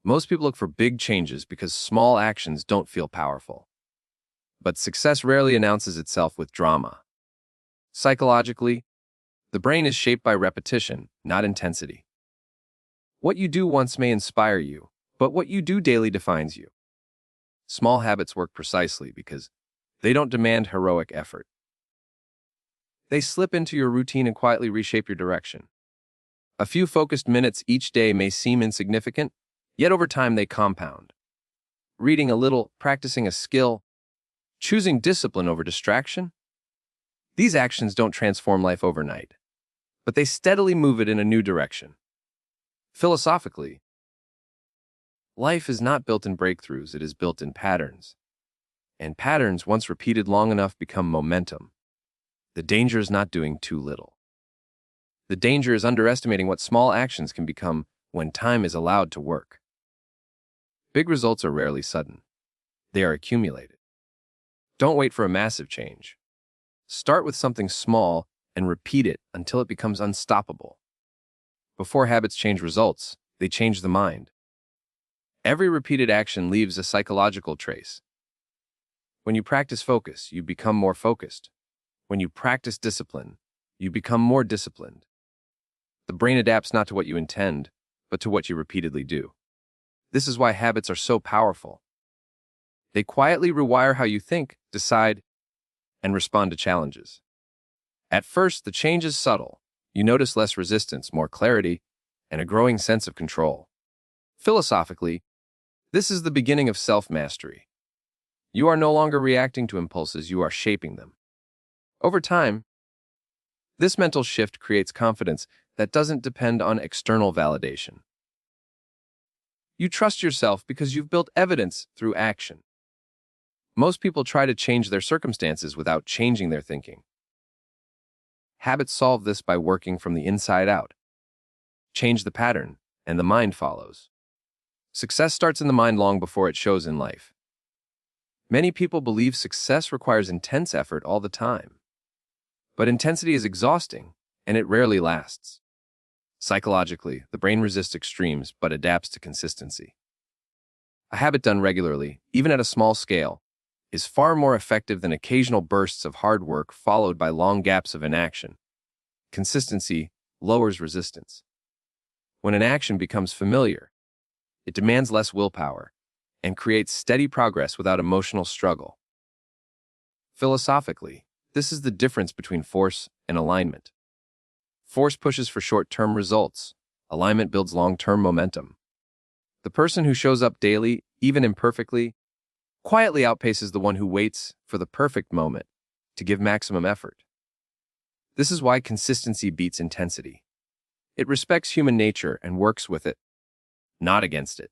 Most people look for big changes because small actions don't feel powerful. But success rarely announces itself with drama. Psychologically, the brain is shaped by repetition, not intensity. What you do once may inspire you, but what you do daily defines you. Small habits work precisely because they don't demand heroic effort. They slip into your routine and quietly reshape your direction. A few focused minutes each day may seem insignificant, yet over time they compound. Reading a little, practicing a skill, choosing discipline over distraction. These actions don't transform life overnight, but they steadily move it in a new direction. Philosophically, life is not built in breakthroughs, it is built in patterns. And patterns, once repeated long enough, become momentum. The danger is not doing too little. The danger is underestimating what small actions can become when time is allowed to work. Big results are rarely sudden. They are accumulated. Don't wait for a massive change. Start with something small and repeat it until it becomes unstoppable. Before habits change results, they change the mind. Every repeated action leaves a psychological trace. When you practice focus, you become more focused. When you practice discipline, you become more disciplined. The brain adapts not to what you intend, but to what you repeatedly do. This is why habits are so powerful. They quietly rewire how you think, decide, and respond to challenges. At first, the change is subtle. You notice less resistance, more clarity, and a growing sense of control. Philosophically, this is the beginning of self-mastery. You are no longer reacting to impulses, you are shaping them. Over time, this mental shift creates confidence that doesn't depend on external validation. You trust yourself because you've built evidence through action. Most people try to change their circumstances without changing their thinking. Habits solve this by working from the inside out. Change the pattern, and the mind follows. Success starts in the mind long before it shows in life. Many people believe success requires intense effort all the time. But intensity is exhausting, and it rarely lasts. Psychologically, the brain resists extremes but adapts to consistency. A habit done regularly, even at a small scale, is far more effective than occasional bursts of hard work followed by long gaps of inaction. Consistency lowers resistance. When an action becomes familiar, it demands less willpower and creates steady progress without emotional struggle. Philosophically, this is the difference between force and alignment. Force pushes for short-term results. Alignment builds long-term momentum. The person who shows up daily, even imperfectly, quietly outpaces the one who waits for the perfect moment to give maximum effort. This is why consistency beats intensity. It respects human nature and works with it, not against it.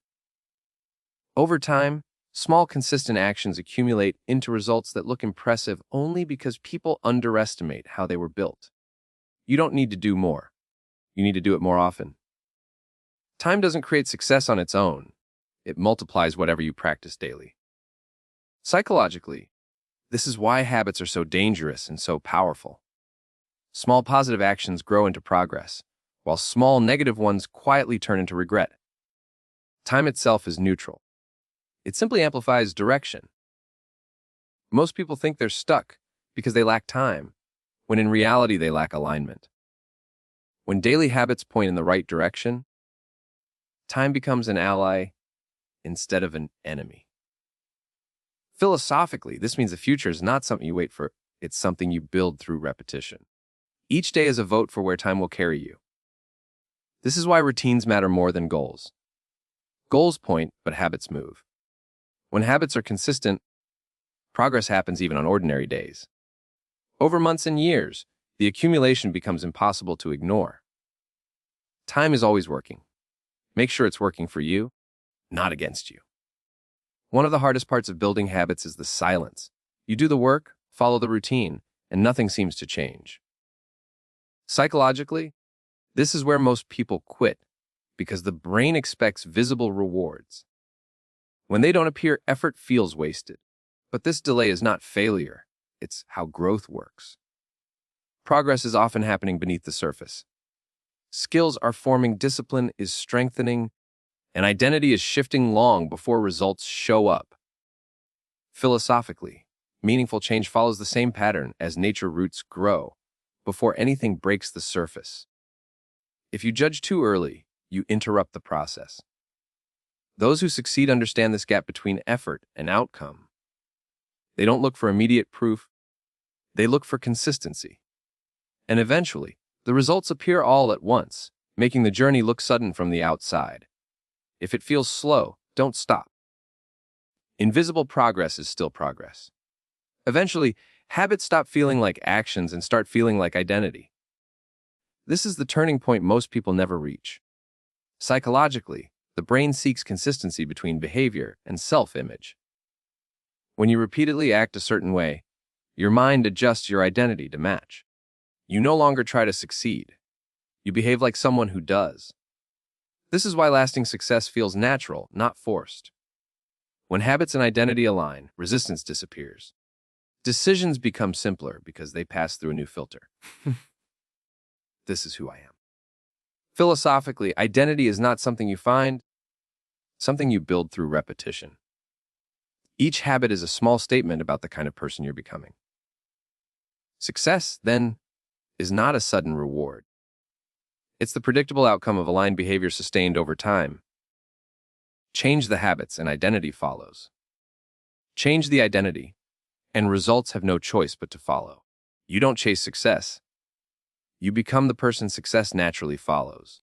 Over time, small consistent actions accumulate into results that look impressive only because people underestimate how they were built. You don't need to do more. You need to do it more often. Time doesn't create success on its own. It multiplies whatever you practice daily. Psychologically, this is why habits are so dangerous and so powerful. Small positive actions grow into progress, while small negative ones quietly turn into regret. Time itself is neutral. It simply amplifies direction. Most people think they're stuck because they lack time, when in reality they lack alignment. When daily habits point in the right direction, time becomes an ally instead of an enemy. Philosophically, this means the future is not something you wait for, it's something you build through repetition. Each day is a vote for where time will carry you. This is why routines matter more than goals. Goals point, but habits move. When habits are consistent, progress happens even on ordinary days. Over months and years, the accumulation becomes impossible to ignore. Time is always working. Make sure it's working for you, not against you. One of the hardest parts of building habits is the silence. You do the work, follow the routine, and nothing seems to change. Psychologically, this is where most people quit, because the brain expects visible rewards. When they don't appear, effort feels wasted. But this delay is not failure, it's how growth works. Progress is often happening beneath the surface. Skills are forming, discipline is strengthening, and identity is shifting long before results show up. Philosophically, meaningful change follows the same pattern as nature roots grow before anything breaks the surface. If you judge too early, you interrupt the process. Those who succeed understand this gap between effort and outcome. They don't look for immediate proof, they look for consistency. And eventually, the results appear all at once, making the journey look sudden from the outside. If it feels slow, don't stop. Invisible progress is still progress. Eventually, habits stop feeling like actions and start feeling like identity. This is the turning point most people never reach. Psychologically, the brain seeks consistency between behavior and self-image. When you repeatedly act a certain way, your mind adjusts your identity to match. You no longer try to succeed. You behave like someone who does. This is why lasting success feels natural, not forced. When habits and identity align, resistance disappears. Decisions become simpler because they pass through a new filter. This is who I am. Philosophically, identity is not something you find, something you build through repetition. Each habit is a small statement about the kind of person you're becoming. Success, then, is not a sudden reward. It's the predictable outcome of aligned behavior sustained over time. Change the habits and identity follows. Change the identity, and results have no choice but to follow. You don't chase success. You become the person success naturally follows.